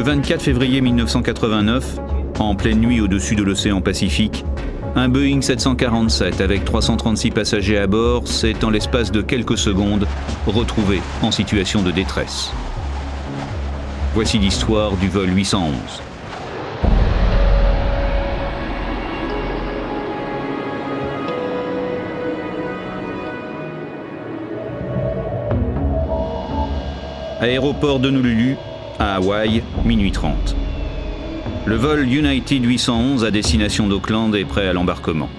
Le 24 février 1989, en pleine nuit au-dessus de l'océan Pacifique, un Boeing 747 avec 336 passagers à bord s'est, en l'espace de quelques secondes, retrouvé en situation de détresse. Voici l'histoire du vol 811. Aéroport d'Honolulu, à Hawaï, minuit 30. Le vol United 811 à destination d'Auckland est prêt à l'embarquement.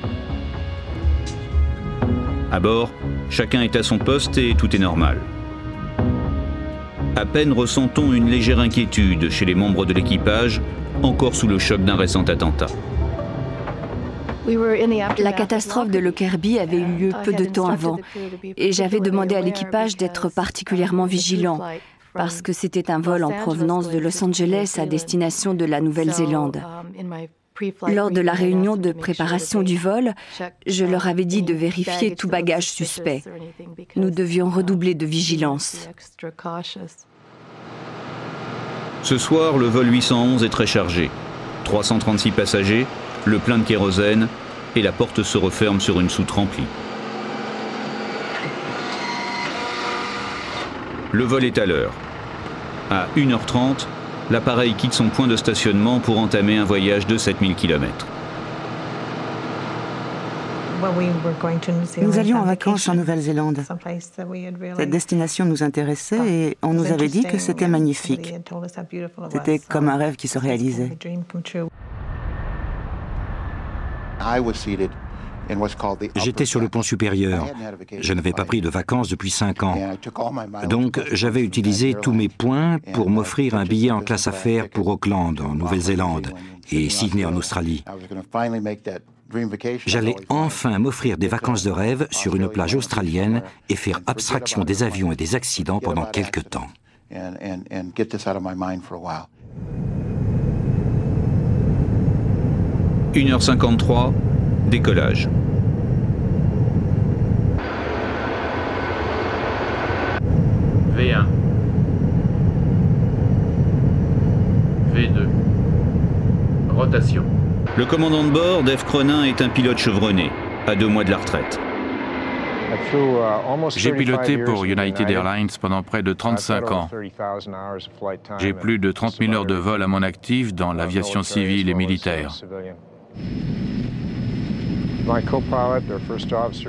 À bord, chacun est à son poste et tout est normal. À peine ressent-on une légère inquiétude chez les membres de l'équipage, encore sous le choc d'un récent attentat. La catastrophe de Lockerbie avait eu lieu peu de temps avant et j'avais demandé à l'équipage d'être particulièrement vigilant parce que c'était un vol en provenance de Los Angeles à destination de la Nouvelle-Zélande. Lors de la réunion de préparation du vol, je leur avais dit de vérifier tout bagage suspect. Nous devions redoubler de vigilance. Ce soir, le vol 811 est très chargé. 336 passagers, le plein de kérosène et la porte se referme sur une soute remplie. Le vol est à l'heure. À 1h30, l'appareil quitte son point de stationnement pour entamer un voyage de 7000 km. Nous allions en vacances en Nouvelle-Zélande. Cette destination nous intéressait et on nous avait dit que c'était magnifique. C'était comme un rêve qui se réalisait. J'étais sur le pont supérieur. Je n'avais pas pris de vacances depuis 5 ans. Donc j'avais utilisé tous mes points pour m'offrir un billet en classe affaires pour Auckland, en Nouvelle-Zélande, et Sydney, en Australie. J'allais enfin m'offrir des vacances de rêve sur une plage australienne et faire abstraction des avions et des accidents pendant quelques temps. 1h53, décollage. V1. V2. Rotation. Le commandant de bord, Dave Cronin, est un pilote chevronné, à 2 mois de la retraite. J'ai piloté pour United Airlines pendant près de 35 ans. J'ai plus de 30 000 heures de vol à mon actif dans l'aviation civile et militaire.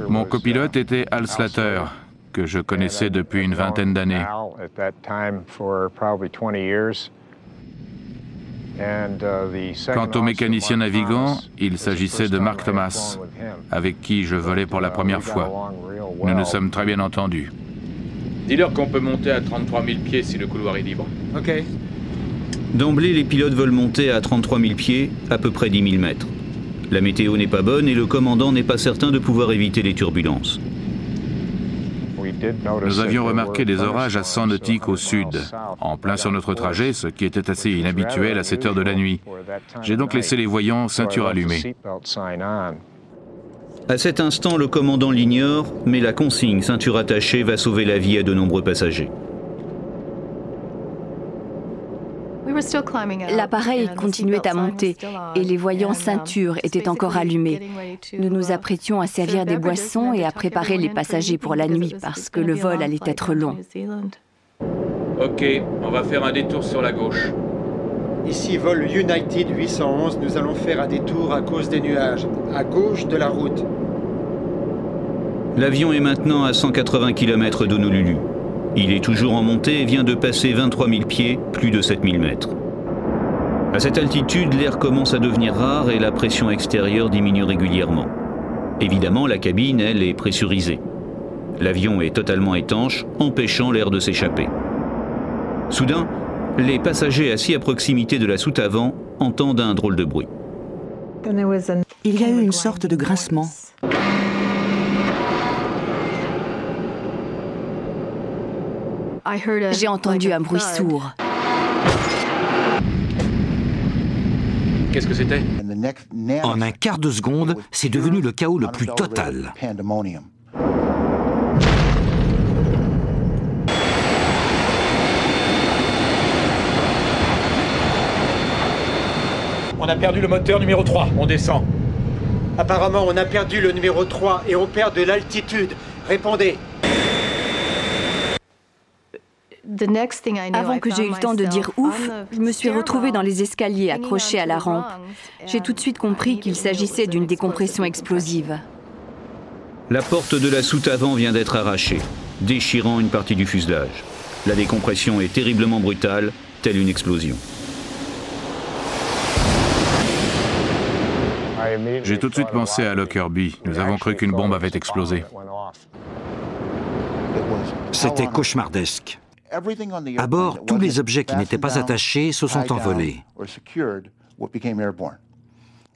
Mon copilote était Al Slater, que je connaissais depuis une vingtaine d'années. Quant au mécanicien navigant, il s'agissait de Mark Thomas, avec qui je volais pour la première fois. Nous nous sommes très bien entendus. Dis-leur qu'on peut monter à 33 000 pieds si le couloir est libre. Ok. D'emblée, les pilotes veulent monter à 33 000 pieds, à peu près 10 000 mètres. La météo n'est pas bonne et le commandant n'est pas certain de pouvoir éviter les turbulences. Nous avions remarqué des orages à 100 nautiques au sud, en plein sur notre trajet, ce qui était assez inhabituel à cette heure de la nuit. J'ai donc laissé les voyants ceinture allumée. À cet instant, le commandant l'ignore, mais la consigne ceinture attachée va sauver la vie à de nombreux passagers. L'appareil continuait à monter et les voyants ceinture étaient encore allumés. Nous nous apprêtions à servir des boissons et à préparer les passagers pour la nuit parce que le vol allait être long. Ok, on va faire un détour sur la gauche. Ici vol United 811, nous allons faire un détour à cause des nuages, à gauche de la route. L'avion est maintenant à 180 km d'Honolulu. Il est toujours en montée et vient de passer 23 000 pieds, plus de 7 000 mètres. À cette altitude, l'air commence à devenir rare et la pression extérieure diminue régulièrement. Évidemment, la cabine, elle, est pressurisée. L'avion est totalement étanche, empêchant l'air de s'échapper. Soudain, les passagers assis à proximité de la soute avant entendent un drôle de bruit. Il y a eu une sorte de grincement. J'ai entendu un bruit sourd. Qu'est-ce que c'était? En un quart de seconde, c'est devenu le chaos le plus total. On a perdu le moteur numéro 3. On descend. Apparemment, on a perdu le numéro 3 et on perd de l'altitude. Répondez. Avant que j'aie eu le temps de dire ouf, je me suis retrouvée dans les escaliers accrochés à la rampe. J'ai tout de suite compris qu'il s'agissait d'une décompression explosive. La porte de la soute avant vient d'être arrachée, déchirant une partie du fuselage. La décompression est terriblement brutale, telle une explosion. J'ai tout de suite pensé à Lockerbie. Nous avons cru qu'une bombe avait explosé. C'était cauchemardesque. À bord, tous les objets qui n'étaient pas attachés se sont envolés.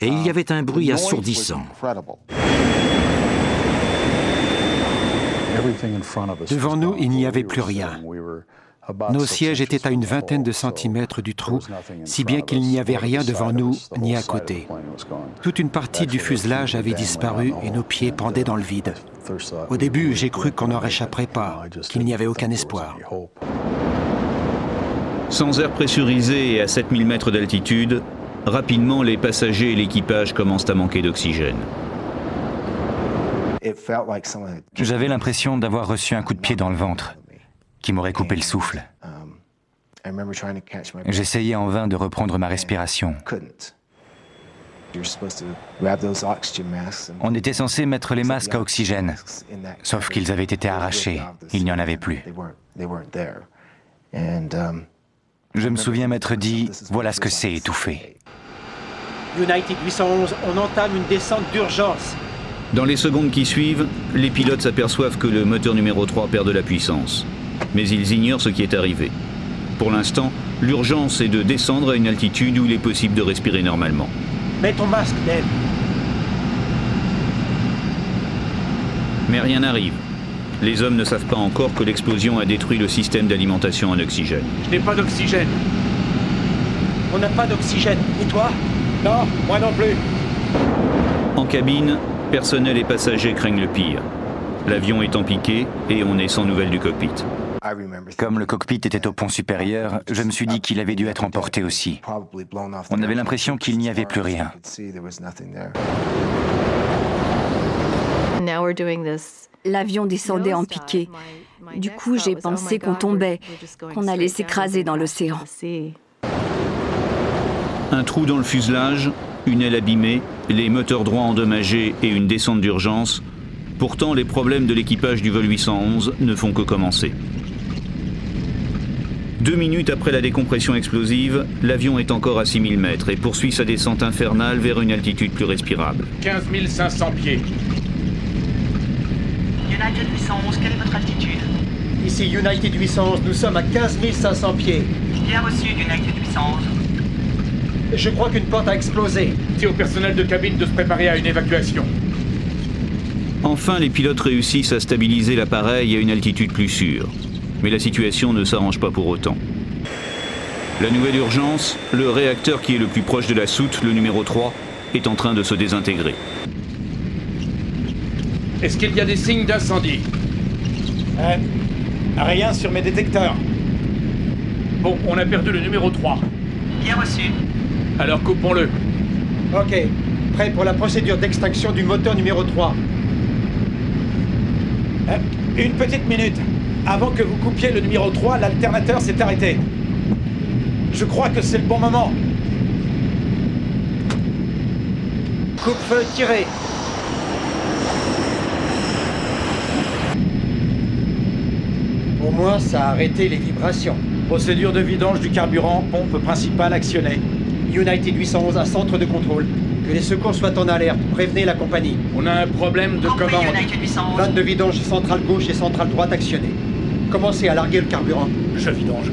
Et il y avait un bruit assourdissant. Devant nous, il n'y avait plus rien. Nos sièges étaient à une vingtaine de centimètres du trou, si bien qu'il n'y avait rien devant nous ni à côté. Toute une partie du fuselage avait disparu et nos pieds pendaient dans le vide. Au début, j'ai cru qu'on n'en réchapperait pas, qu'il n'y avait aucun espoir. Sans air pressurisé et à 7000 mètres d'altitude, rapidement les passagers et l'équipage commencent à manquer d'oxygène. J'avais l'impression d'avoir reçu un coup de pied dans le ventre, qui m'aurait coupé le souffle. J'essayais en vain de reprendre ma respiration. On était censé mettre les masques à oxygène, sauf qu'ils avaient été arrachés. Il n'y en avait plus. Je me souviens m'être dit, voilà ce que c'est étouffer. United 811, on entame une descente d'urgence. Dans les secondes qui suivent, les pilotes s'aperçoivent que le moteur numéro 3 perd de la puissance. Mais ils ignorent ce qui est arrivé. Pour l'instant, l'urgence est de descendre à une altitude où il est possible de respirer normalement. Mets ton masque, Dave. Mais rien n'arrive. Les hommes ne savent pas encore que l'explosion a détruit le système d'alimentation en oxygène. Je n'ai pas d'oxygène. On n'a pas d'oxygène. Et toi? Non, moi non plus. En cabine, personnel et passagers craignent le pire. L'avion est en piqué et on est sans nouvelles du cockpit. Comme le cockpit était au pont supérieur, je me suis dit qu'il avait dû être emporté aussi. On avait l'impression qu'il n'y avait plus rien. L'avion descendait en piqué. Du coup, j'ai pensé qu'on tombait, qu'on allait s'écraser dans l'océan. Un trou dans le fuselage, une aile abîmée, les moteurs droits endommagés et une descente d'urgence. Pourtant, les problèmes de l'équipage du vol 811 ne font que commencer. 2 minutes après la décompression explosive, l'avion est encore à 6000 mètres et poursuit sa descente infernale vers une altitude plus respirable. 15 500 pieds. United 811, quelle est votre altitude? Ici United 811, nous sommes à 15 500 pieds. Bien reçu, United 811. Je crois qu'une porte a explosé. Dis au personnel de cabine de se préparer à une évacuation. Enfin, les pilotes réussissent à stabiliser l'appareil à une altitude plus sûre. Mais la situation ne s'arrange pas pour autant. La nouvelle urgence, le réacteur qui est le plus proche de la soute, le numéro 3, est en train de se désintégrer. Est-ce qu'il y a des signes d'incendie? Rien sur mes détecteurs. Bon, on a perdu le numéro 3. Bien reçu. Alors coupons-le. Ok, prêt pour la procédure d'extinction du moteur numéro 3. Une petite minute. Avant que vous coupiez le numéro 3, l'alternateur s'est arrêté. Je crois que c'est le bon moment. Coupe-feu tiré. Au moins, ça a arrêté les vibrations. Procédure de vidange du carburant, pompe principale actionnée. United 811 à centre de contrôle. Que les secours soient en alerte. Prévenez la compagnie. On a un problème de commande. Vanne de vidange centrale gauche et centrale droite actionnée. Commencez à larguer le carburant. Je vidange.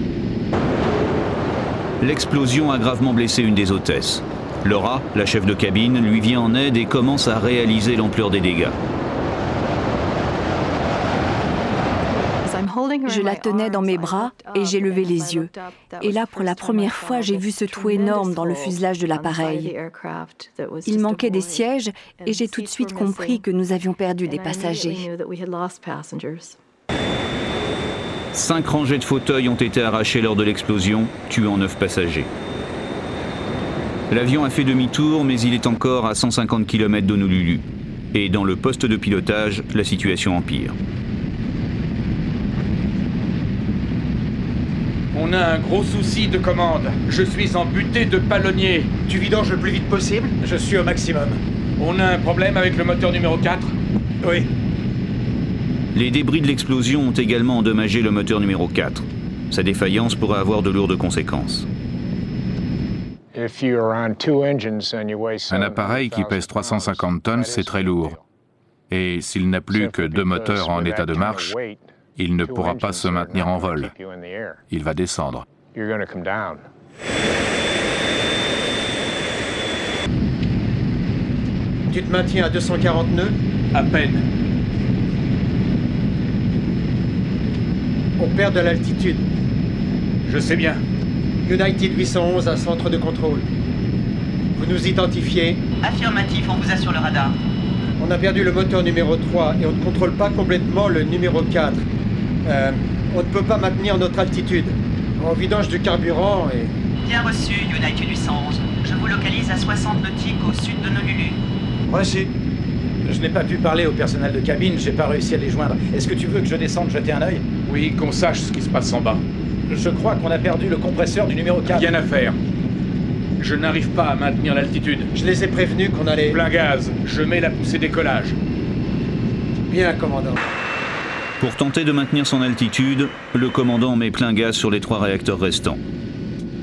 L'explosion a gravement blessé une des hôtesses. Laura, la chef de cabine, lui vient en aide et commence à réaliser l'ampleur des dégâts. Je la tenais dans mes bras et j'ai levé les yeux. Et là, pour la première fois, j'ai vu ce trou énorme dans le fuselage de l'appareil. Il manquait des sièges et j'ai tout de suite compris que nous avions perdu des passagers. 5 rangées de fauteuils ont été arrachées lors de l'explosion, tuant 9 passagers. L'avion a fait demi-tour, mais il est encore à 150 km d'Honolulu. Et dans le poste de pilotage, la situation empire. On a un gros souci de commande. Je suis en butée de palonnier. Tu vidanges le plus vite possible? Je suis au maximum. On a un problème avec le moteur numéro 4? Oui. Les débris de l'explosion ont également endommagé le moteur numéro 4. Sa défaillance pourrait avoir de lourdes conséquences. Un appareil qui pèse 350 tonnes, c'est très lourd. Et s'il n'a plus que 2 moteurs en état de marche, il ne pourra pas se maintenir en vol. Il va descendre. Tu te maintiens à 240 nœuds? À peine. On perd de l'altitude. Je sais bien. United 811 à centre de contrôle. Vous nous identifiez? Affirmatif, on vous a sur le radar. On a perdu le moteur numéro 3 et on ne contrôle pas complètement le numéro 4. On ne peut pas maintenir notre altitude. On vidange du carburant et... Bien reçu, United 811. Je vous localise à 60 nautiques au sud de Honolulu. Reçu. Je n'ai pas pu parler au personnel de cabine, j'ai pas réussi à les joindre. Est-ce que tu veux que je descende jeter un œil? Oui, qu'on sache ce qui se passe en bas. Je crois qu'on a perdu le compresseur du numéro 4. Rien à faire. Je n'arrive pas à maintenir l'altitude. Je les ai prévenus qu'on allait... Plein gaz. Je mets la poussée décollage. Bien, commandant. Pour tenter de maintenir son altitude, le commandant met plein gaz sur les 3 réacteurs restants.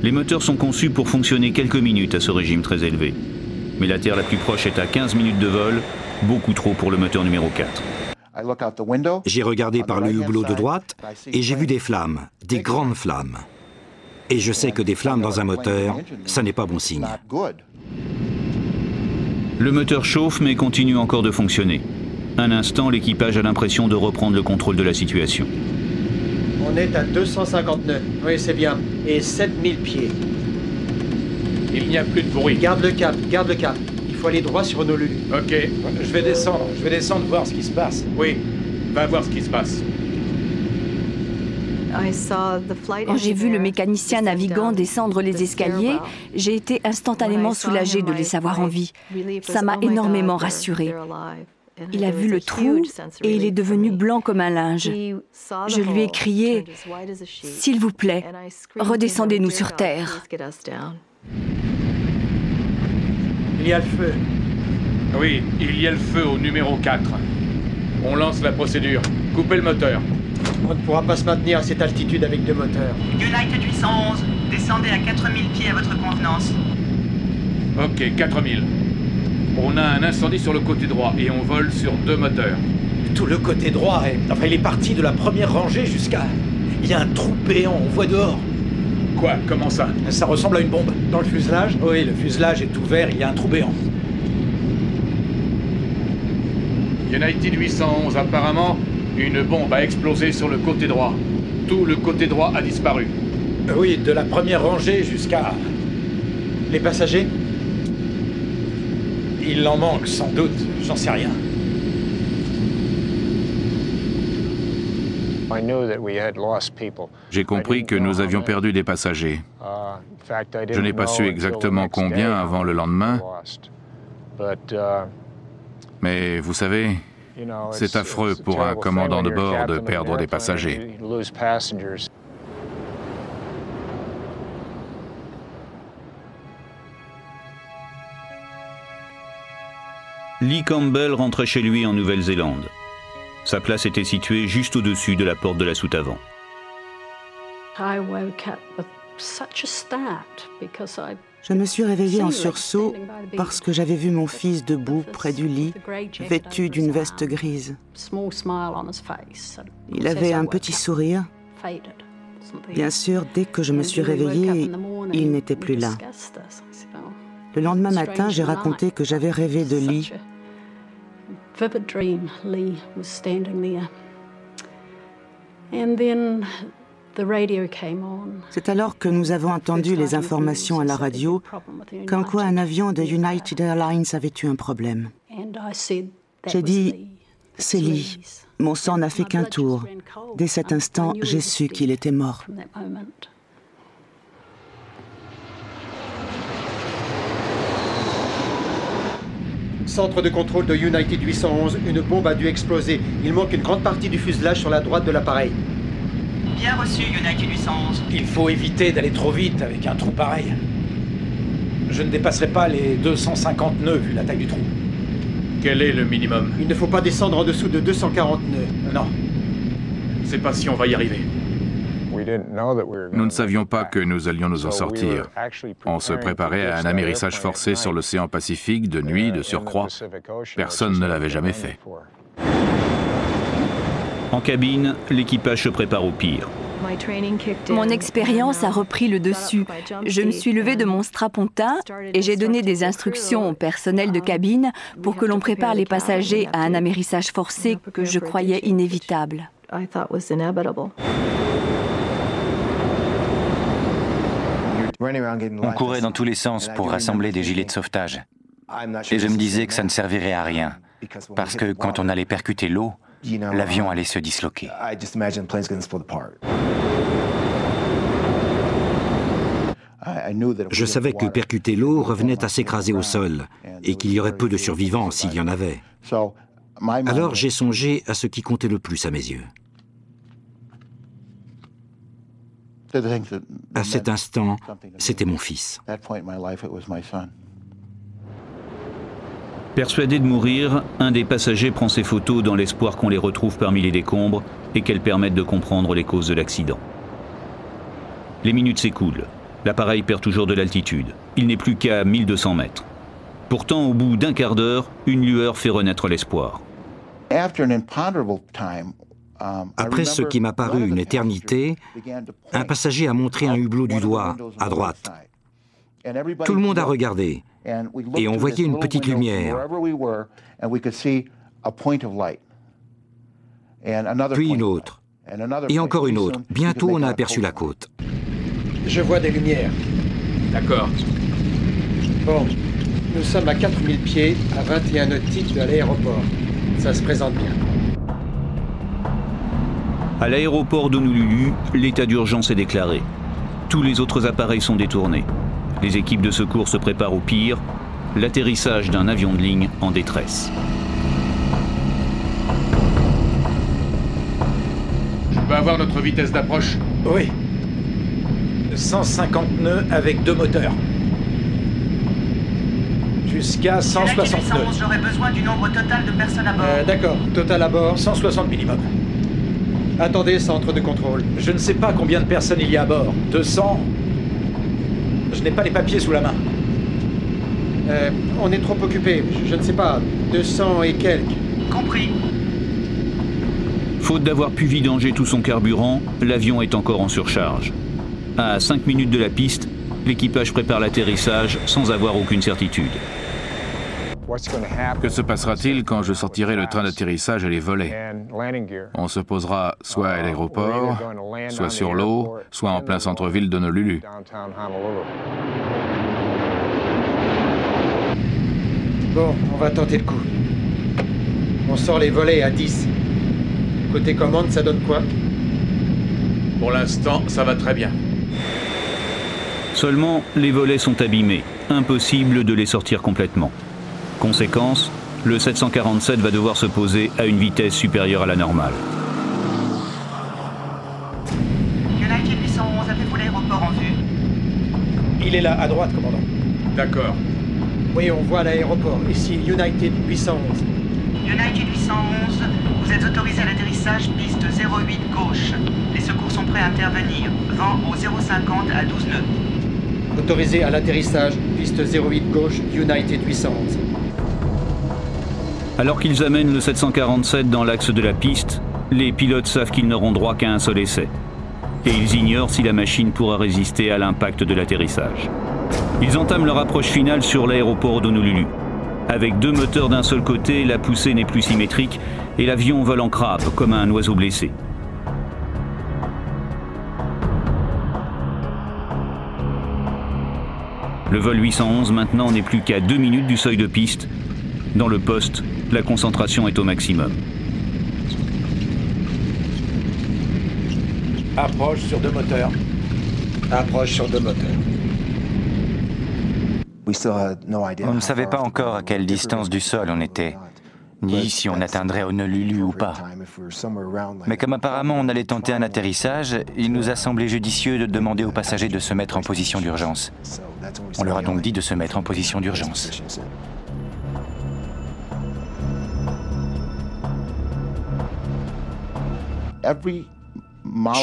Les moteurs sont conçus pour fonctionner quelques minutes à ce régime très élevé. Mais la Terre la plus proche est à 15 minutes de vol, beaucoup trop pour le moteur numéro 4. J'ai regardé par le hublot de droite et j'ai vu des flammes, des grandes flammes. Et je sais que des flammes dans un moteur, ça n'est pas bon signe. Le moteur chauffe mais continue encore de fonctionner. Un instant, l'équipage a l'impression de reprendre le contrôle de la situation. On est à 250 nœuds. Oui, c'est bien. Et 7000 pieds. Il n'y a plus de bruit. Garde le cap, garde le cap. Il faut aller droit sur Honolulu. Ok. Je vais descendre voir ce qui se passe. Oui, va voir ce qui se passe. Quand j'ai vu le mécanicien navigant descendre les escaliers, j'ai été instantanément soulagée de les savoir en vie. Ça m'a énormément rassurée. Il a vu le trou et il est devenu blanc comme un linge. Je lui ai crié « S'il vous plaît, redescendez-nous sur Terre ». Il y a le feu. Oui, il y a le feu au numéro 4. On lance la procédure. Coupez le moteur. On ne pourra pas se maintenir à cette altitude avec 2 moteurs. United 811, descendez à 4000 pieds à votre convenance. Ok, 4000. On a un incendie sur le côté droit et on vole sur 2 moteurs. Tout le côté droit, il est parti de la première rangée jusqu'à... Il y a un trou béant, on voit dehors. Quoi? Comment ça? Ça ressemble à une bombe. Dans le fuselage? Oui, le fuselage est ouvert, il y a un trou béant. United 811, apparemment, une bombe a explosé sur le côté droit. Tout le côté droit a disparu. Oui, de la première rangée jusqu'à... Les passagers? Il en manque, sans doute. J'en sais rien. J'ai compris que nous avions perdu des passagers. Je n'ai pas su exactement combien avant le lendemain. Mais vous savez, c'est affreux pour un commandant de bord de perdre des passagers. Lee Campbell rentrait chez lui en Nouvelle-Zélande. Sa place était située juste au-dessus de la porte de la soute avant. Je me suis réveillée en sursaut parce que j'avais vu mon fils debout près du lit, vêtu d'une veste grise. Il avait un petit sourire. Bien sûr, dès que je me suis réveillée, il n'était plus là. Le lendemain matin, j'ai raconté que j'avais rêvé de Lee. C'est alors que nous avons entendu les informations à la radio, comme quoi un avion de United Airlines avait eu un problème. J'ai dit, c'est Lee. Mon sang n'a fait qu'un tour. Dès cet instant, j'ai su qu'il était mort. Centre de contrôle de United 811, une bombe a dû exploser. Il manque une grande partie du fuselage sur la droite de l'appareil. Bien reçu, United 811. Il faut éviter d'aller trop vite avec un trou pareil. Je ne dépasserai pas les 250 nœuds vu la taille du trou. Quel est le minimum? Il ne faut pas descendre en dessous de 240 nœuds. Non. C'est pas si on va y arriver. Nous ne savions pas que nous allions nous en sortir. On se préparait à un amérissage forcé sur l'océan Pacifique, de nuit, de surcroît. Personne ne l'avait jamais fait. En cabine, l'équipage se prépare au pire. Mon expérience a repris le dessus. Je me suis levée de mon strapontin et j'ai donné des instructions au personnel de cabine pour que l'on prépare les passagers à un amérissage forcé que je croyais inévitable. On courait dans tous les sens pour rassembler des gilets de sauvetage. Et je me disais que ça ne servirait à rien, parce que quand on allait percuter l'eau, l'avion allait se disloquer. Je savais que percuter l'eau revenait à s'écraser au sol et qu'il y aurait peu de survivants s'il y en avait. Alors j'ai songé à ce qui comptait le plus à mes yeux. À cet instant, c'était mon fils. Persuadé de mourir, un des passagers prend ses photos dans l'espoir qu'on les retrouve parmi les décombres et qu'elles permettent de comprendre les causes de l'accident. Les minutes s'écoulent. L'appareil perd toujours de l'altitude. Il n'est plus qu'à 1200 mètres. Pourtant, au bout d'un quart d'heure, une lueur fait renaître l'espoir. Après ce qui m'a paru une éternité, un passager a montré un hublot du doigt, à droite. Tout le monde a regardé, et on voyait une petite lumière. Puis une autre, et encore une autre. Bientôt, on a aperçu la côte. Je vois des lumières. D'accord. Bon, nous sommes à 4000 pieds, à 21 nautiques de l'aéroport. Ça se présente bien. À l'aéroport d'Honolulu, l'état d'urgence est déclaré. Tous les autres appareils sont détournés. Les équipes de secours se préparent au pire, l'atterrissage d'un avion de ligne en détresse. Je peux avoir notre vitesse d'approche? Oui. 150 nœuds avec 2 moteurs. Jusqu'à 160 nœuds. J'aurais besoin du nombre total de personnes à bord. D'accord, total à bord. 160 minimum. Attendez, centre de contrôle. Je ne sais pas combien de personnes il y a à bord. 200. Je n'ai pas les papiers sous la main. On est trop occupés. Je ne sais pas. 200 et quelques. Compris. Faute d'avoir pu vidanger tout son carburant, l'avion est encore en surcharge. À 5 minutes de la piste, l'équipage prépare l'atterrissage sans avoir aucune certitude. Que se passera-t-il quand je sortirai le train d'atterrissage et les volets? On se posera soit à l'aéroport, soit sur l'eau, soit en plein centre-ville d'Honolulu. Bon, on va tenter le coup. On sort les volets à 10. Côté commande, ça donne quoi? Pour l'instant, ça va très bien. Seulement, les volets sont abîmés. Impossible de les sortir complètement. Conséquence, le 747 va devoir se poser à une vitesse supérieure à la normale. United 811, avez-vous l'aéroport en vue? Il est là, à droite, commandant. D'accord. Oui, on voit l'aéroport. Ici, United 811. United 811, vous êtes autorisé à l'atterrissage, piste 08 gauche. Les secours sont prêts à intervenir. Vent au 050 à 12 nœuds. Autorisé à l'atterrissage, piste 08 gauche, United 811. Alors qu'ils amènent le 747 dans l'axe de la piste, les pilotes savent qu'ils n'auront droit qu'à un seul essai. Et ils ignorent si la machine pourra résister à l'impact de l'atterrissage. Ils entament leur approche finale sur l'aéroport d'Honolulu. Avec 2 moteurs d'un seul côté, la poussée n'est plus symétrique et l'avion vole en crabe comme un oiseau blessé. Le vol 811 maintenant n'est plus qu'à 2 minutes du seuil de piste. Dans le poste, la concentration est au maximum. Approche sur 2 moteurs. Approche sur 2 moteurs. On ne savait pas encore à quelle distance du sol on était, ni si on atteindrait Honolulu ou pas. Mais comme apparemment on allait tenter un atterrissage, il nous a semblé judicieux de demander aux passagers de se mettre en position d'urgence. On leur a donc dit de se mettre en position d'urgence.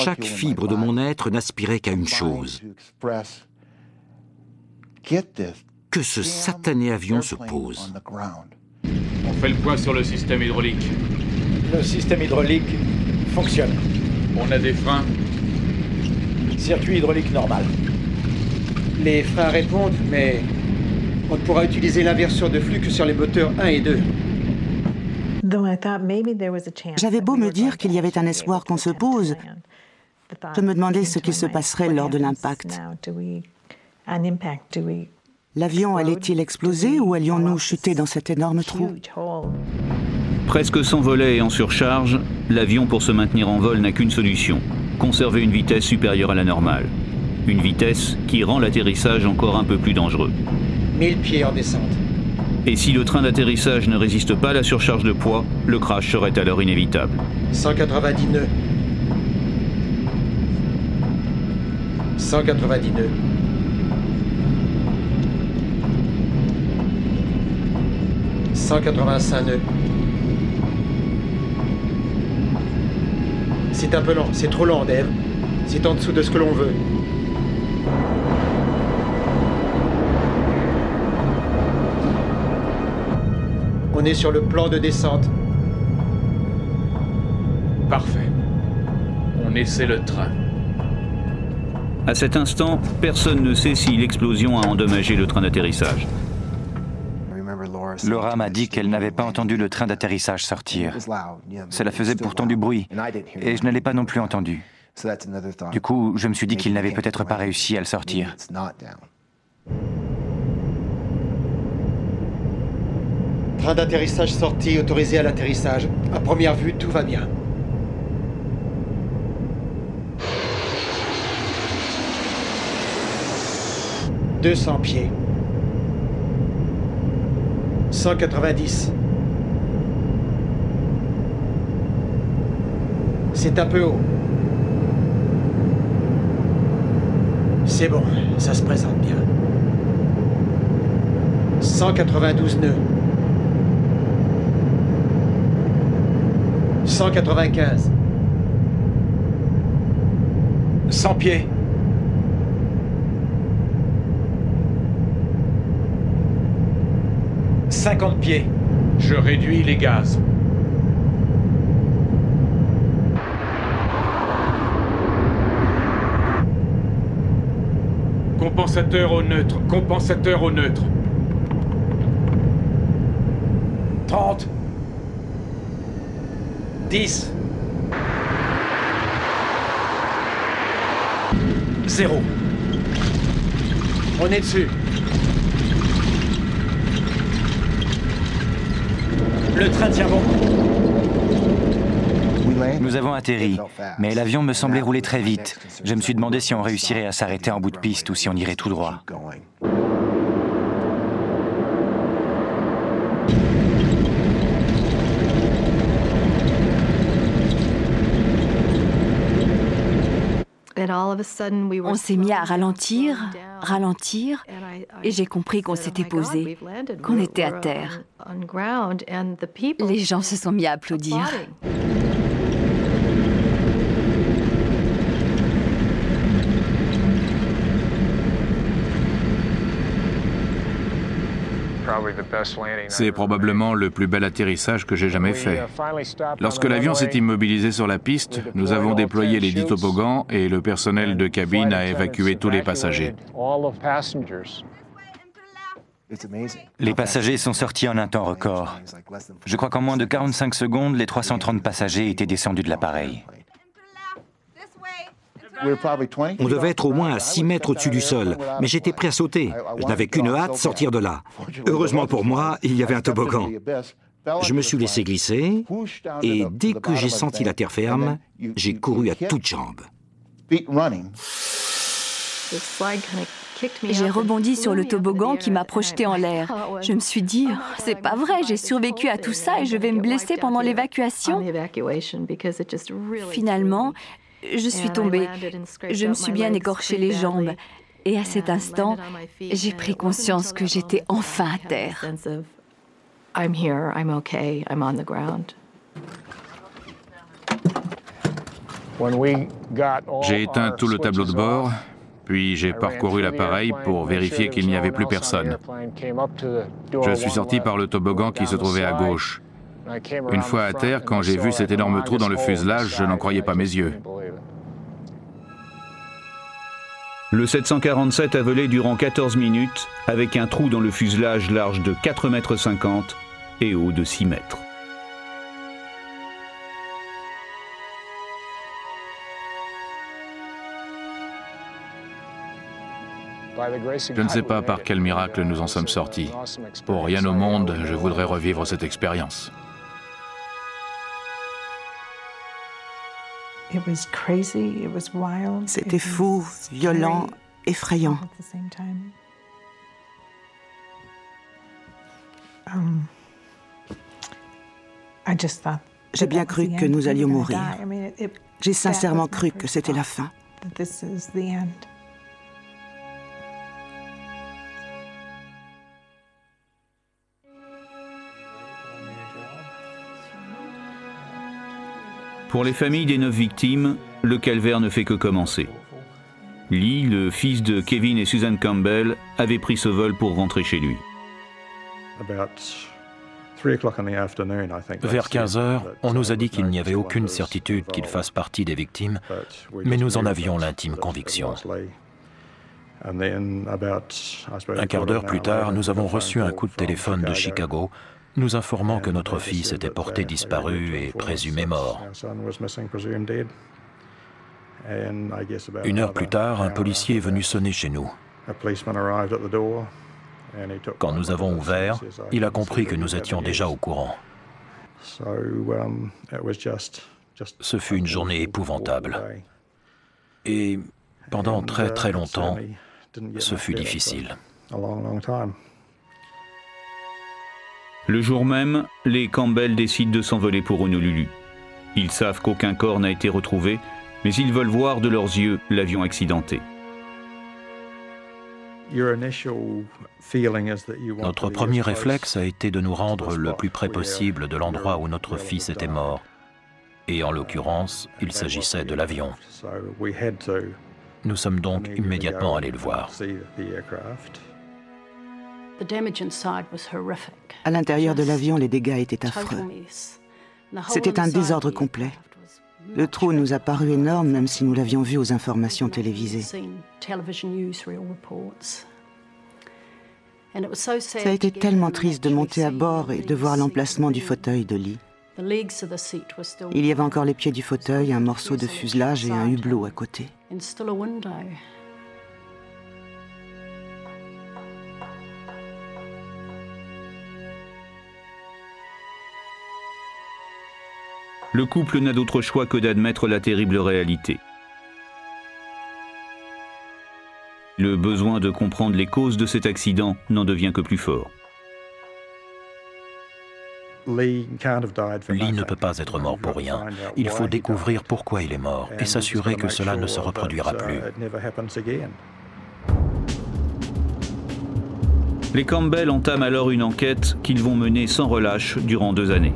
Chaque fibre de mon être n'aspirait qu'à une chose. Que ce satané avion se pose. On fait le point sur le système hydraulique. Le système hydraulique fonctionne. On a des freins. Circuit hydraulique normal. Les freins répondent, mais on ne pourra utiliser l'inverseur de flux que sur les moteurs 1 et 2. J'avais beau me dire qu'il y avait un espoir qu'on se pose, je me demandais ce qui se passerait lors de l'impact. L'avion allait-il exploser ou allions-nous chuter dans cet énorme trou? Presque sans volet et en surcharge, l'avion pour se maintenir en vol n'a qu'une solution, conserver une vitesse supérieure à la normale. Une vitesse qui rend l'atterrissage encore un peu plus dangereux. 1000 pieds en descente. Et si le train d'atterrissage ne résiste pas à la surcharge de poids, le crash serait alors inévitable. 190 nœuds. 190 nœuds. 185 nœuds. C'est un peu lent, c'est trop lent, Dave. C'est en dessous de ce que l'on veut. On est sur le plan de descente. Parfait. On essaie le train. À cet instant, personne ne sait si l'explosion a endommagé le train d'atterrissage. Laura m'a dit qu'elle n'avait pas entendu le train d'atterrissage sortir. Cela faisait pourtant du bruit, et je ne l'ai pas non plus entendu. Du coup, je me suis dit qu'il n'avait peut-être pas réussi à le sortir. Train d'atterrissage sorti, autorisé à l'atterrissage. À première vue, tout va bien. « 200 pieds. 190. C'est un peu haut. C'est bon, ça se présente bien. 192 nœuds. 195. 100 pieds. 50 pieds. Je réduis les gaz. Compensateur au neutre. Compensateur au neutre. 30. 10. 0. On est dessus. Le train tient bon. Nous avons atterri, mais l'avion me semblait rouler très vite. Je me suis demandé si on réussirait à s'arrêter en bout de piste ou si on irait tout droit. On s'est mis à ralentir, et j'ai compris qu'on s'était posé, qu'on était à terre. Les gens se sont mis à applaudir. C'est probablement le plus bel atterrissage que j'ai jamais fait. Lorsque l'avion s'est immobilisé sur la piste, nous avons déployé les 10 toboggans et le personnel de cabine a évacué tous les passagers. Les passagers sont sortis en un temps record. Je crois qu'en moins de 45 secondes, les 330 passagers étaient descendus de l'appareil. On devait être au moins à 6 mètres au-dessus du sol, mais j'étais prêt à sauter. Je n'avais qu'une hâte, sortir de là. Heureusement pour moi, il y avait un toboggan. Je me suis laissé glisser, et dès que j'ai senti la terre ferme, j'ai couru à toutes jambes. J'ai rebondi sur le toboggan qui m'a projeté en l'air. Je me suis dit, c'est pas vrai, j'ai survécu à tout ça et je vais me blesser pendant l'évacuation. Finalement, je suis tombée. Je me suis bien écorché les jambes. Et à cet instant, j'ai pris conscience que j'étais enfin à terre. J'ai éteint tout le tableau de bord, puis j'ai parcouru l'appareil pour vérifier qu'il n'y avait plus personne. Je suis sorti par le toboggan qui se trouvait à gauche. Une fois à terre, quand j'ai vu cet énorme trou dans le fuselage, je n'en croyais pas mes yeux. Le 747 a volé durant 14 minutes avec un trou dans le fuselage large de 4,50 m et haut de 6 mètres. Je ne sais pas par quel miracle nous en sommes sortis. Pour rien au monde, je voudrais revivre cette expérience. C'était fou, violent, effrayant. J'ai bien cru que nous allions mourir. J'ai sincèrement cru que c'était la fin. Pour les familles des 9 victimes, le calvaire ne fait que commencer. Lee, le fils de Kevin et Susan Campbell, avait pris ce vol pour rentrer chez lui. Vers 15 heures, on nous a dit qu'il n'y avait aucune certitude qu'il fasse partie des victimes, mais nous en avions l'intime conviction. Un quart d'heure plus tard, nous avons reçu un coup de téléphone de Chicago, nous informant que notre fils était porté disparu et présumé mort. Une heure plus tard, un policier est venu sonner chez nous. Quand nous avons ouvert, il a compris que nous étions déjà au courant. Ce fut une journée épouvantable. Et pendant très longtemps, ce fut difficile. Le jour même, les Campbell décident de s'envoler pour Honolulu. Ils savent qu'aucun corps n'a été retrouvé, mais ils veulent voir de leurs yeux l'avion accidenté. Notre premier réflexe a été de nous rendre le plus près possible de l'endroit où notre fils était mort. Et en l'occurrence, il s'agissait de l'avion. Nous sommes donc immédiatement allés le voir. À l'intérieur de l'avion, les dégâts étaient affreux. C'était un désordre complet. Le trou nous a paru énorme, même si nous l'avions vu aux informations télévisées. Ça a été tellement triste de monter à bord et de voir l'emplacement du fauteuil de Lee. Il y avait encore les pieds du fauteuil, un morceau de fuselage et un hublot à côté. Le couple n'a d'autre choix que d'admettre la terrible réalité. Le besoin de comprendre les causes de cet accident n'en devient que plus fort. Lee ne peut pas être mort pour rien. Il faut découvrir pourquoi il est mort et s'assurer que cela ne se reproduira plus. Les Campbell entament alors une enquête qu'ils vont mener sans relâche durant 2 années.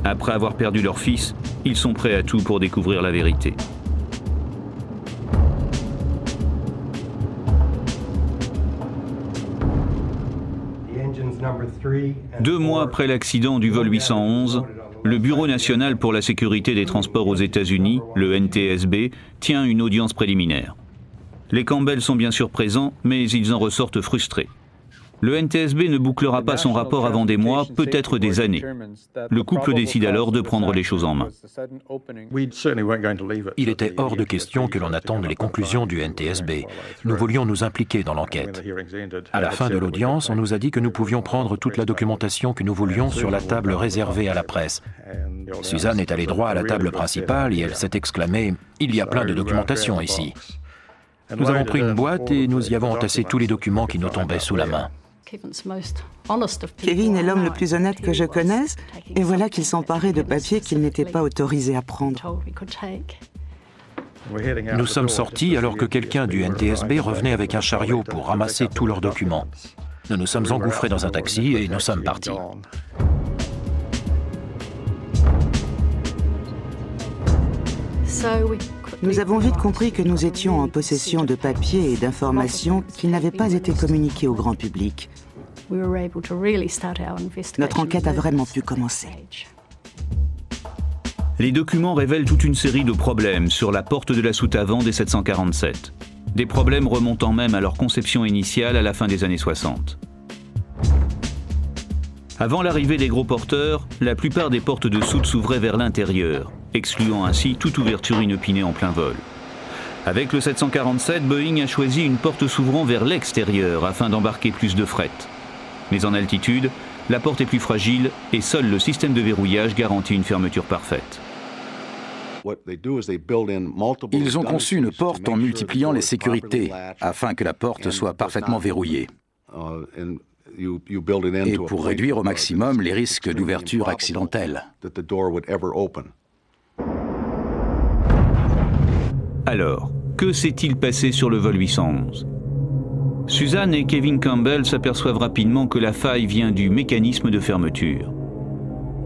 Après avoir perdu leur fils, ils sont prêts à tout pour découvrir la vérité. Deux mois après l'accident du vol 811, le Bureau national pour la sécurité des transports aux États-Unis, le NTSB, tient une audience préliminaire. Les Campbell sont bien sûr présents, mais ils en ressortent frustrés. Le NTSB ne bouclera pas son rapport avant des mois, peut-être des années. Le couple décide alors de prendre les choses en main. Il était hors de question que l'on attende les conclusions du NTSB. Nous voulions nous impliquer dans l'enquête. À la fin de l'audience, on nous a dit que nous pouvions prendre toute la documentation que nous voulions sur la table réservée à la presse. Suzanne est allée droit à la table principale et elle s'est exclamée « Il y a plein de documentation ici ». Nous avons pris une boîte et nous y avons entassé tous les documents qui nous tombaient sous la main. Kevin est l'homme le plus honnête que je connaisse, et voilà qu'il s'emparait de papiers qu'il n'était pas autorisé à prendre. Nous sommes sortis alors que quelqu'un du NTSB revenait avec un chariot pour ramasser tous leurs documents. Nous nous sommes engouffrés dans un taxi et nous sommes partis. Nous avons vite compris que nous étions en possession de papiers et d'informations qui n'avaient pas été communiqués au grand public. Notre enquête a vraiment pu commencer. Les documents révèlent toute une série de problèmes sur la porte de la soute avant des 747. Des problèmes remontant même à leur conception initiale à la fin des années 60. Avant l'arrivée des gros porteurs, la plupart des portes de soute s'ouvraient vers l'intérieur, excluant ainsi toute ouverture inopinée en plein vol. Avec le 747, Boeing a choisi une porte s'ouvrant vers l'extérieur afin d'embarquer plus de fret. Mais en altitude, la porte est plus fragile et seul le système de verrouillage garantit une fermeture parfaite. Ils ont conçu une porte en multipliant les sécurités afin que la porte soit parfaitement verrouillée et pour réduire au maximum les risques d'ouverture accidentelle. Alors, que s'est-il passé sur le vol 811 ? Suzanne et Kevin Campbell s'aperçoivent rapidement que la faille vient du mécanisme de fermeture.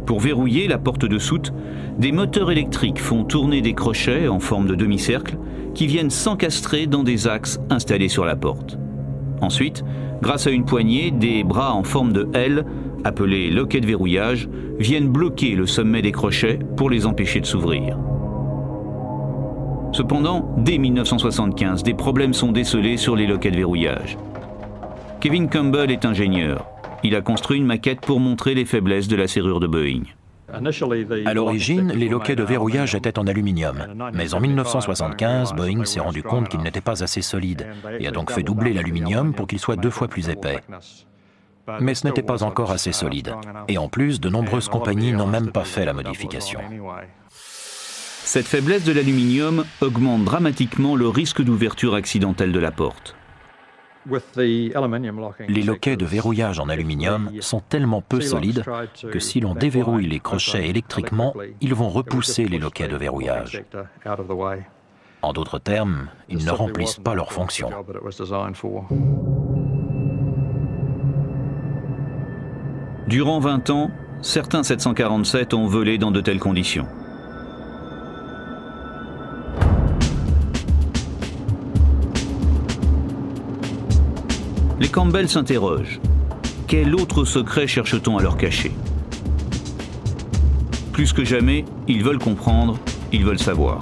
Pour verrouiller la porte de soute, des moteurs électriques font tourner des crochets en forme de demi-cercle qui viennent s'encastrer dans des axes installés sur la porte. Ensuite, grâce à une poignée, des bras en forme de L, appelés loquets de verrouillage, viennent bloquer le sommet des crochets pour les empêcher de s'ouvrir. Cependant, dès 1975, des problèmes sont décelés sur les loquets de verrouillage. Kevin Campbell est ingénieur. Il a construit une maquette pour montrer les faiblesses de la serrure de Boeing. À l'origine, les loquets de verrouillage étaient en aluminium. Mais en 1975, Boeing s'est rendu compte qu'il n'était pas assez solide et a donc fait doubler l'aluminium pour qu'il soit 2 fois plus épais. Mais ce n'était pas encore assez solide. Et en plus, de nombreuses compagnies n'ont même pas fait la modification. Cette faiblesse de l'aluminium augmente dramatiquement le risque d'ouverture accidentelle de la porte. Les loquets de verrouillage en aluminium sont tellement peu solides que si l'on déverrouille les crochets électriquement, ils vont repousser les loquets de verrouillage. En d'autres termes, ils ne remplissent pas leur fonction. Durant 20 ans, certains 747 ont volé dans de telles conditions. Les Campbell s'interrogent. Quel autre secret cherche-t-on à leur cacher ? Plus que jamais, ils veulent comprendre, ils veulent savoir.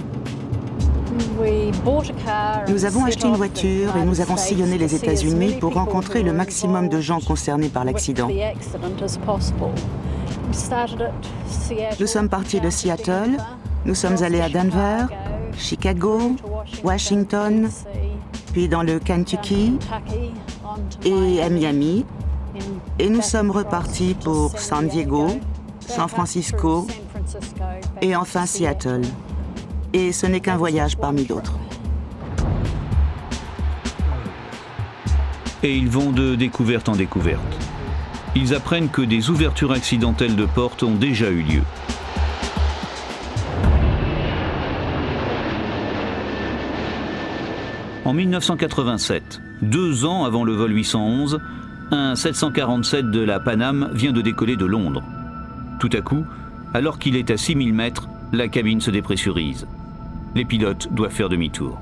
Nous avons acheté une voiture et nous avons sillonné les États-Unis pour rencontrer le maximum de gens concernés par l'accident. Nous sommes partis de Seattle, nous sommes allés à Denver, Chicago, Washington, puis dans le Kentucky et à Miami, et nous sommes repartis pour San Diego, San Francisco et enfin Seattle. Et ce n'est qu'un voyage parmi d'autres. Et ils vont de découverte en découverte. Ils apprennent que des ouvertures accidentelles de portes ont déjà eu lieu. En 1987, 2 ans avant le vol 811, un 747 de la Pan Am vient de décoller de Londres. Tout à coup, alors qu'il est à 6000 mètres, la cabine se dépressurise. Les pilotes doivent faire demi-tour.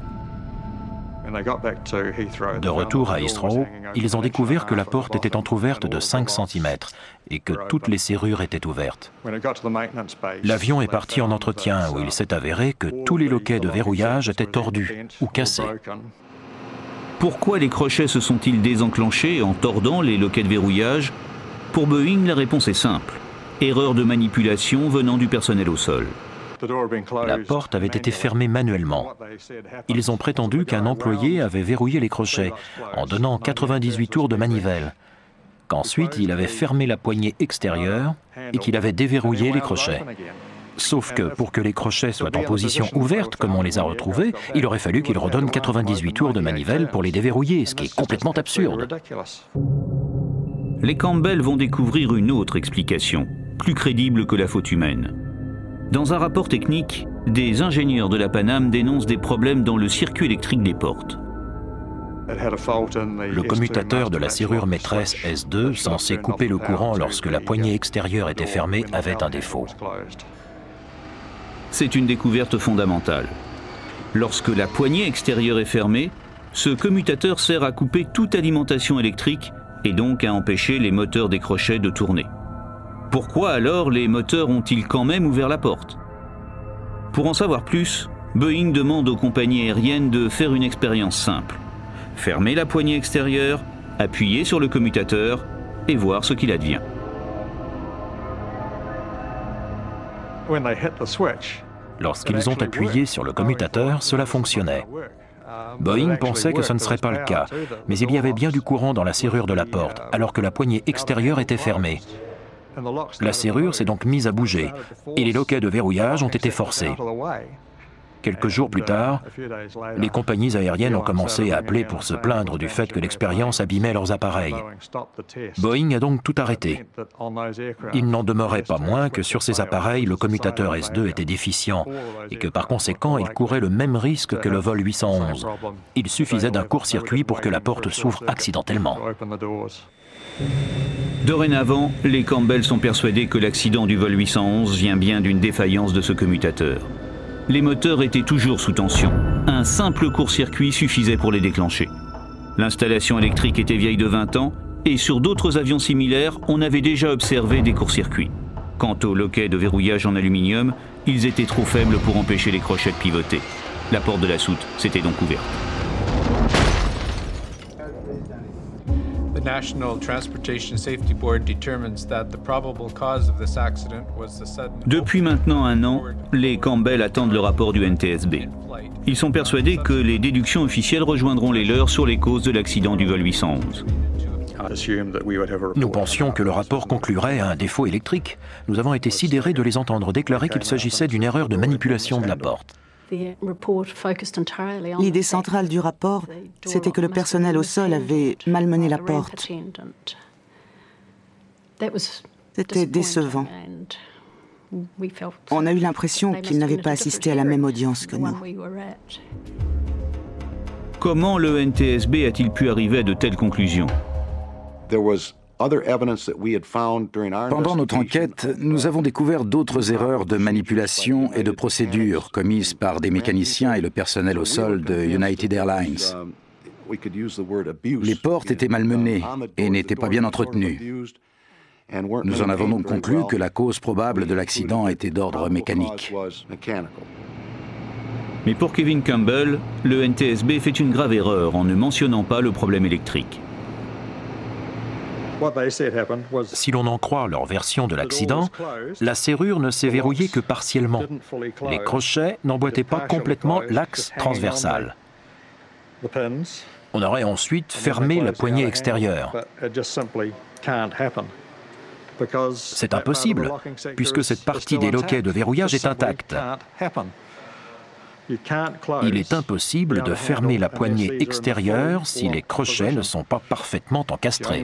De retour à Heathrow, ils ont découvert que la porte était entrouverte de 5 cm et que toutes les serrures étaient ouvertes. L'avion est parti en entretien où il s'est avéré que tous les loquets de verrouillage étaient tordus ou cassés. Pourquoi les crochets se sont-ils désenclenchés en tordant les loquets de verrouillage ? Pour Boeing, la réponse est simple. Erreur de manipulation venant du personnel au sol. La porte avait été fermée manuellement. Ils ont prétendu qu'un employé avait verrouillé les crochets en donnant 98 tours de manivelle, qu'ensuite il avait fermé la poignée extérieure et qu'il avait déverrouillé les crochets. Sauf que pour que les crochets soient en position ouverte, comme on les a retrouvés, il aurait fallu qu'il redonne 98 tours de manivelle pour les déverrouiller, ce qui est complètement absurde. Les Campbell vont découvrir une autre explication, plus crédible que la faute humaine. Dans un rapport technique, des ingénieurs de la Pan Am dénoncent des problèmes dans le circuit électrique des portes. Le commutateur de la serrure maîtresse S2, censé couper le courant lorsque la poignée extérieure était fermée, avait un défaut. C'est une découverte fondamentale. Lorsque la poignée extérieure est fermée, ce commutateur sert à couper toute alimentation électrique et donc à empêcher les moteurs des crochets de tourner. Pourquoi alors les moteurs ont-ils quand même ouvert la porte? Pour en savoir plus, Boeing demande aux compagnies aériennes de faire une expérience simple. Fermer la poignée extérieure, appuyer sur le commutateur et voir ce qu'il advient. Lorsqu'ils ont appuyé sur le commutateur, cela fonctionnait. Boeing pensait que ce ne serait pas le cas, mais il y avait bien du courant dans la serrure de la porte, alors que la poignée extérieure était fermée. La serrure s'est donc mise à bouger, et les loquets de verrouillage ont été forcés. Quelques jours plus tard, les compagnies aériennes ont commencé à appeler pour se plaindre du fait que l'expérience abîmait leurs appareils. Boeing a donc tout arrêté. Il n'en demeurait pas moins que sur ces appareils, le commutateur S2 était déficient et que par conséquent, il courait le même risque que le vol 811. Il suffisait d'un court-circuit pour que la porte s'ouvre accidentellement. Dorénavant, les Campbell sont persuadés que l'accident du vol 811 vient bien d'une défaillance de ce commutateur. Les moteurs étaient toujours sous tension. Un simple court-circuit suffisait pour les déclencher. L'installation électrique était vieille de 20 ans et sur d'autres avions similaires, on avait déjà observé des courts-circuits. Quant aux loquets de verrouillage en aluminium, ils étaient trop faibles pour empêcher les crochets de pivoter. La porte de la soute s'était donc ouverte. Depuis maintenant un an, les Campbell attendent le rapport du NTSB. Ils sont persuadés que les déductions officielles rejoindront les leurs sur les causes de l'accident du vol 811. Nous pensions que le rapport conclurait à un défaut électrique. Nous avons été sidérés de les entendre déclarer qu'il s'agissait d'une erreur de manipulation de la porte. L'idée centrale du rapport, c'était que le personnel au sol avait malmené la porte. C'était décevant. On a eu l'impression qu'ils n'avaient pas assisté à la même audience que nous. Comment le NTSB a-t-il pu arriver à de telles conclusions? Pendant notre enquête, nous avons découvert d'autres erreurs de manipulation et de procédure commises par des mécaniciens et le personnel au sol de United Airlines. Les portes étaient malmenées et n'étaient pas bien entretenues. Nous en avons donc conclu que la cause probable de l'accident était d'ordre mécanique. Mais pour Kevin Campbell, le NTSB fait une grave erreur en ne mentionnant pas le problème électrique. Si l'on en croit leur version de l'accident, la serrure ne s'est verrouillée que partiellement. Les crochets n'emboîtaient pas complètement l'axe transversal. On aurait ensuite fermé la poignée extérieure. C'est impossible, puisque cette partie des loquets de verrouillage est intacte. Il est impossible de fermer la poignée extérieure si les crochets ne sont pas parfaitement encastrés.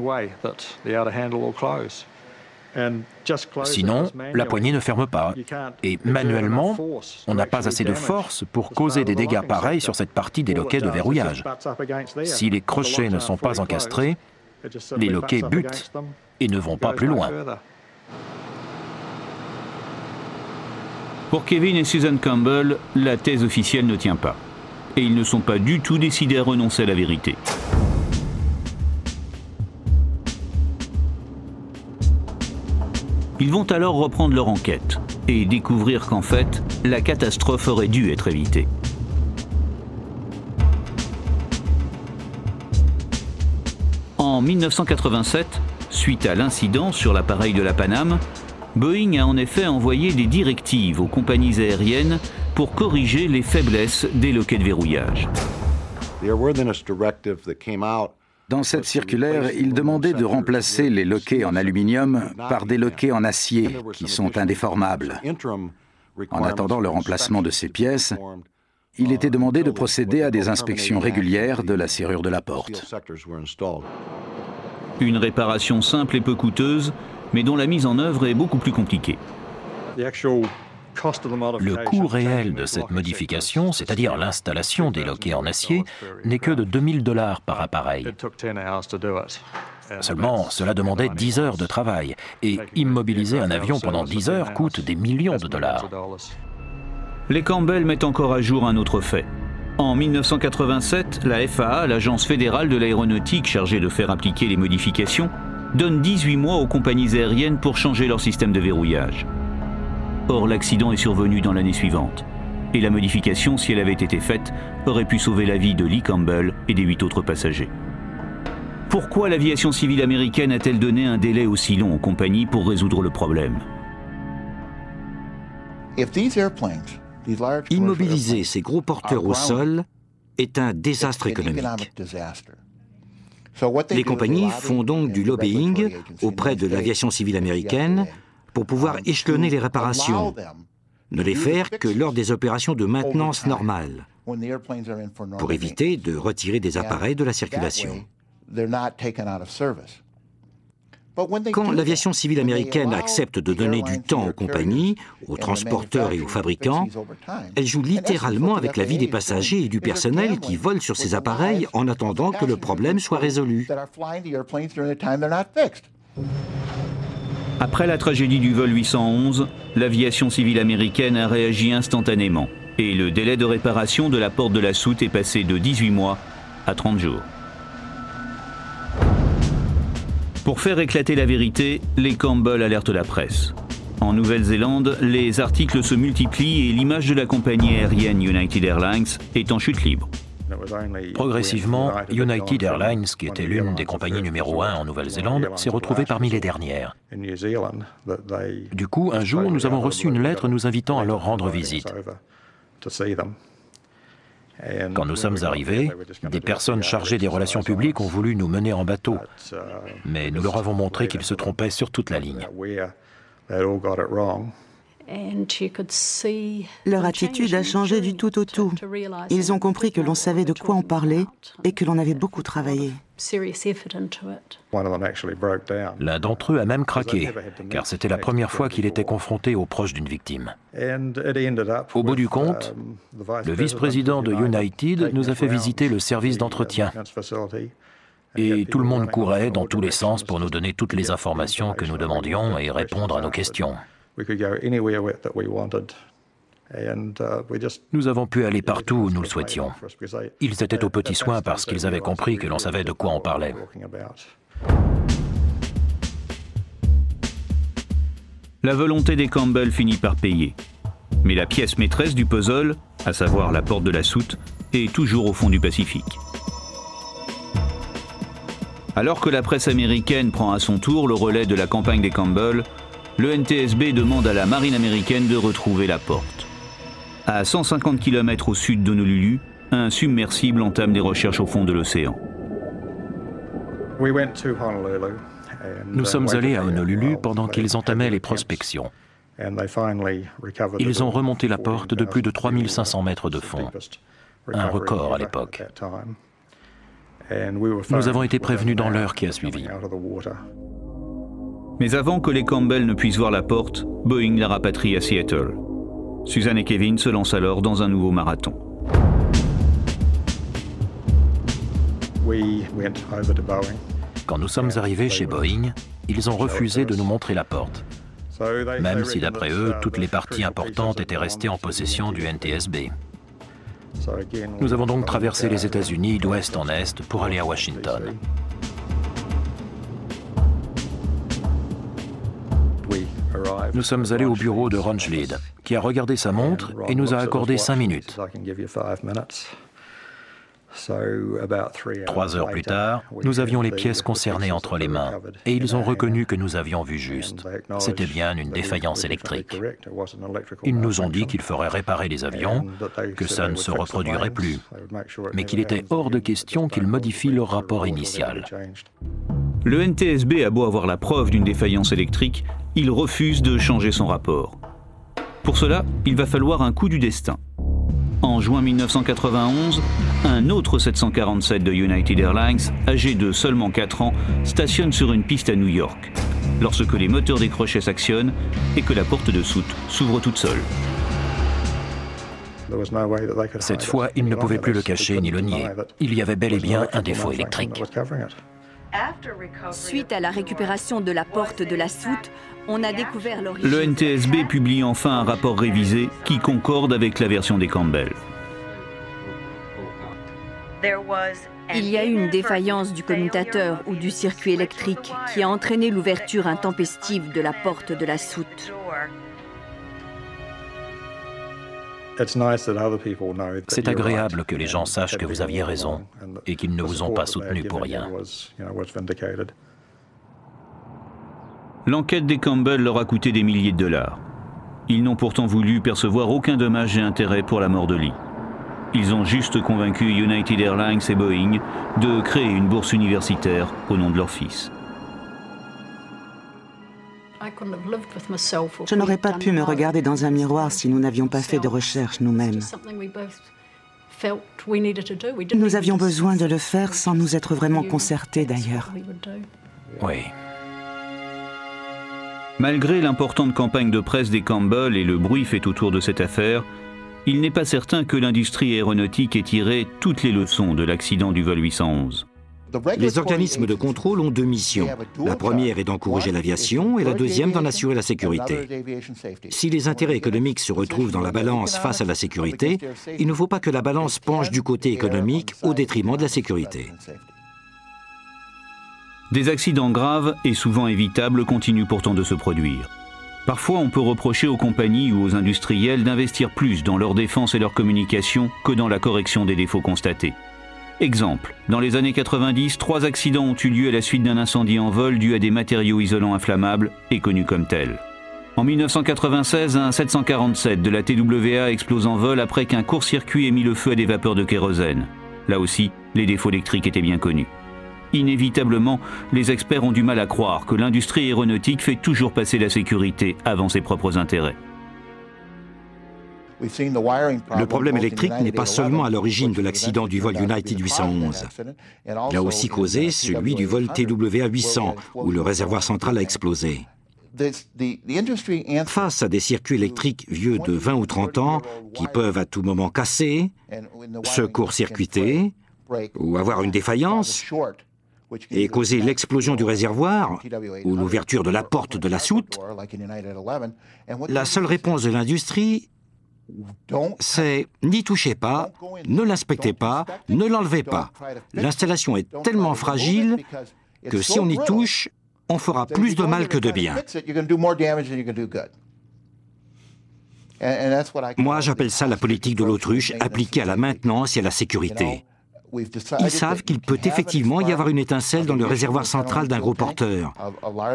Sinon, la poignée ne ferme pas. Et manuellement, on n'a pas assez de force pour causer des dégâts pareils sur cette partie des loquets de verrouillage. Si les crochets ne sont pas encastrés, les loquets butent et ne vont pas plus loin. Pour Kevin et Susan Campbell, la thèse officielle ne tient pas. Et ils ne sont pas du tout décidés à renoncer à la vérité. Ils vont alors reprendre leur enquête et découvrir qu'en fait, la catastrophe aurait dû être évitée. En 1987, suite à l'incident sur l'appareil de la Pan Am, Boeing a en effet envoyé des directives aux compagnies aériennes pour corriger les faiblesses des loquets de verrouillage. Dans cette circulaire, il demandait de remplacer les loquets en aluminium par des loquets en acier qui sont indéformables. En attendant le remplacement de ces pièces, il était demandé de procéder à des inspections régulières de la serrure de la porte. Une réparation simple et peu coûteuse, mais dont la mise en œuvre est beaucoup plus compliquée. Le coût réel de cette modification, c'est-à-dire l'installation des loquets en acier, n'est que de $2000 par appareil. Seulement, cela demandait 10 heures de travail, et immobiliser un avion pendant 10 heures coûte des millions de dollars. Les Campbell mettent encore à jour un autre fait. En 1987, la FAA, l'agence fédérale de l'aéronautique chargée de faire appliquer les modifications, donne 18 mois aux compagnies aériennes pour changer leur système de verrouillage. Or, l'accident est survenu dans l'année suivante. Et la modification, si elle avait été faite, aurait pu sauver la vie de Lee Campbell et des 8 autres passagers. Pourquoi l'aviation civile américaine a-t-elle donné un délai aussi long aux compagnies pour résoudre le problème? Immobiliser ces gros porteurs au sol est un désastre économique. Les compagnies font donc du lobbying auprès de l'aviation civile américaine pour pouvoir échelonner les réparations, ne les faire que lors des opérations de maintenance normales, pour éviter de retirer des appareils de la circulation. Quand l'aviation civile américaine accepte de donner du temps aux compagnies, aux transporteurs et aux fabricants, elle joue littéralement avec la vie des passagers et du personnel qui volent sur ces appareils en attendant que le problème soit résolu. Après la tragédie du vol 811, l'aviation civile américaine a réagi instantanément et le délai de réparation de la porte de la soute est passé de 18 mois à 30 jours. Pour faire éclater la vérité, les Campbell alertent la presse. En Nouvelle-Zélande, les articles se multiplient et l'image de la compagnie aérienne United Airlines est en chute libre. Progressivement, United Airlines, qui était l'une des compagnies numéro 1 en Nouvelle-Zélande, s'est retrouvée parmi les dernières. Du coup, un jour, nous avons reçu une lettre nous invitant à leur rendre visite. Quand nous sommes arrivés, des personnes chargées des relations publiques ont voulu nous mener en bateau, mais nous leur avons montré qu'ils se trompaient sur toute la ligne. Leur attitude a changé du tout au tout. Ils ont compris que l'on savait de quoi on parlait et que l'on avait beaucoup travaillé. L'un d'entre eux a même craqué, car c'était la première fois qu'il était confronté aux proches d'une victime. Au bout du compte, le vice-président de United nous a fait visiter le service d'entretien. Et tout le monde courait dans tous les sens pour nous donner toutes les informations que nous demandions et répondre à nos questions. Nous avons pu aller partout où nous le souhaitions. Ils étaient aux petits soins parce qu'ils avaient compris que l'on savait de quoi on parlait. La volonté des Campbell finit par payer. Mais la pièce maîtresse du puzzle, à savoir la porte de la soute, est toujours au fond du Pacifique. Alors que la presse américaine prend à son tour le relais de la campagne des Campbell, le NTSB demande à la marine américaine de retrouver la porte. À 150 km au sud d'Honolulu, un submersible entame des recherches au fond de l'océan. Nous sommes allés à Honolulu pendant qu'ils entamaient les prospections. Ils ont remonté la porte de plus de 3500 mètres de fond, un record à l'époque. Nous avons été prévenus dans l'heure qui a suivi. Mais avant que les Campbell ne puissent voir la porte, Boeing la rapatrie à Seattle. Suzanne et Kevin se lancent alors dans un nouveau marathon. Quand nous sommes arrivés chez Boeing, ils ont refusé de nous montrer la porte, même si d'après eux, toutes les parties importantes étaient restées en possession du NTSB. Nous avons donc traversé les États-Unis d'ouest en est pour aller à Washington. Nous sommes allés au bureau de Ron Schlid, qui a regardé sa montre et nous a accordé 5 minutes. 3 heures plus tard, nous avions les pièces concernées entre les mains et ils ont reconnu que nous avions vu juste. C'était bien une défaillance électrique. Ils nous ont dit qu'ils feraient réparer les avions, que ça ne se reproduirait plus, mais qu'il était hors de question qu'ils modifient leur rapport initial. Le NTSB a beau avoir la preuve d'une défaillance électrique, il refuse de changer son rapport. Pour cela, il va falloir un coup du destin. En juin 1991, un autre 747 de United Airlines, âgé de seulement 4 ans, stationne sur une piste à New York, lorsque les moteurs des crochets s'actionnent et que la porte de soute s'ouvre toute seule. Cette fois, ils ne pouvaient plus le cacher ni le nier. Il y avait bel et bien un défaut électrique. Suite à la récupération de la porte de la soute, on a découvert l'origine. Le NTSB publie enfin un rapport révisé qui concorde avec la version des Campbell. Il y a eu une défaillance du commutateur ou du circuit électrique qui a entraîné l'ouverture intempestive de la porte de la soute. C'est agréable que les gens sachent que vous aviez raison et qu'ils ne vous ont pas soutenu pour rien. L'enquête des Campbell leur a coûté des milliers de dollars. Ils n'ont pourtant voulu percevoir aucun dommage et intérêt pour la mort de Lee. Ils ont juste convaincu United Airlines et Boeing de créer une bourse universitaire au nom de leur fils. Je n'aurais pas pu me regarder dans un miroir si nous n'avions pas fait de recherche nous-mêmes. Nous avions besoin de le faire sans nous être vraiment concertés d'ailleurs. Oui. Malgré l'importante campagne de presse des Campbell et le bruit fait autour de cette affaire, il n'est pas certain que l'industrie aéronautique ait tiré toutes les leçons de l'accident du vol 811. Les organismes de contrôle ont deux missions. La première est d'encourager l'aviation et la deuxième d'en assurer la sécurité. Si les intérêts économiques se retrouvent dans la balance face à la sécurité, il ne faut pas que la balance penche du côté économique au détriment de la sécurité. Des accidents graves et souvent évitables continuent pourtant de se produire. Parfois, on peut reprocher aux compagnies ou aux industriels d'investir plus dans leur défense et leur communication que dans la correction des défauts constatés. Exemple, dans les années 90, 3 accidents ont eu lieu à la suite d'un incendie en vol dû à des matériaux isolants inflammables et connus comme tels. En 1996, un 747 de la TWA explose en vol après qu'un court-circuit ait mis le feu à des vapeurs de kérosène. Là aussi, les défauts électriques étaient bien connus. Inévitablement, les experts ont du mal à croire que l'industrie aéronautique fait toujours passer la sécurité avant ses propres intérêts. Le problème électrique n'est pas seulement à l'origine de l'accident du vol United 811. Il a aussi causé celui du vol TWA 800, où le réservoir central a explosé. Face à des circuits électriques vieux de 20 ou 30 ans, qui peuvent à tout moment casser, se court-circuiter, ou avoir une défaillance, et causer l'explosion du réservoir ou l'ouverture de la porte de la soute, la seule réponse de l'industrie, c'est n'y touchez pas, ne l'inspectez pas, ne l'enlevez pas. L'installation est tellement fragile que si on y touche, on fera plus de mal que de bien. Moi, j'appelle ça la politique de l'autruche appliquée à la maintenance et à la sécurité. Ils savent qu'il peut effectivement y avoir une étincelle dans le réservoir central d'un gros porteur.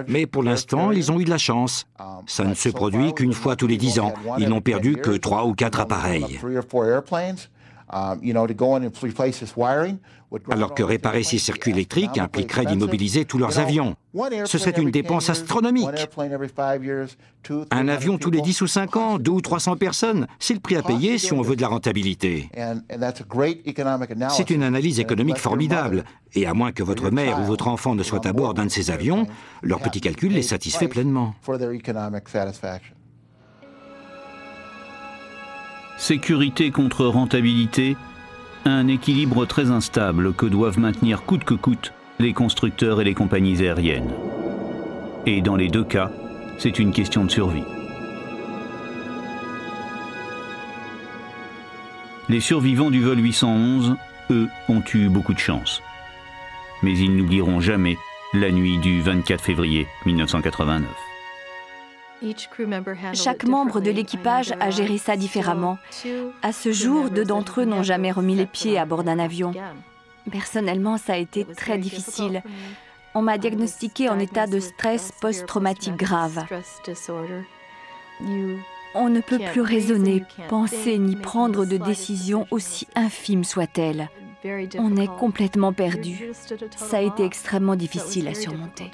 Mais pour l'instant, ils ont eu de la chance. Ça ne se produit qu'une fois tous les 10 ans. Ils n'ont perdu que 3 ou 4 appareils. Alors que réparer ces circuits électriques impliquerait d'immobiliser tous leurs avions. Ce serait une dépense astronomique. Un avion tous les 10 ou 5 ans, 200 ou 300 personnes, c'est le prix à payer si on veut de la rentabilité. C'est une analyse économique formidable. Et à moins que votre mère ou votre enfant ne soit à bord d'un de ces avions, leur petit calcul les satisfait pleinement. Sécurité contre rentabilité, un équilibre très instable que doivent maintenir coûte que coûte les constructeurs et les compagnies aériennes. Et dans les deux cas, c'est une question de survie. Les survivants du vol 811, eux, ont eu beaucoup de chance. Mais ils n'oublieront jamais la nuit du 24 février 1989. Chaque membre de l'équipage a géré ça différemment. À ce jour, 2 d'entre eux n'ont jamais remis les pieds à bord d'un avion. Personnellement, ça a été très difficile. On m'a diagnostiqué en état de stress post-traumatique grave. On ne peut plus raisonner, penser ni prendre de décision aussi infime soit-elle. On est complètement perdu. Ça a été extrêmement difficile à surmonter.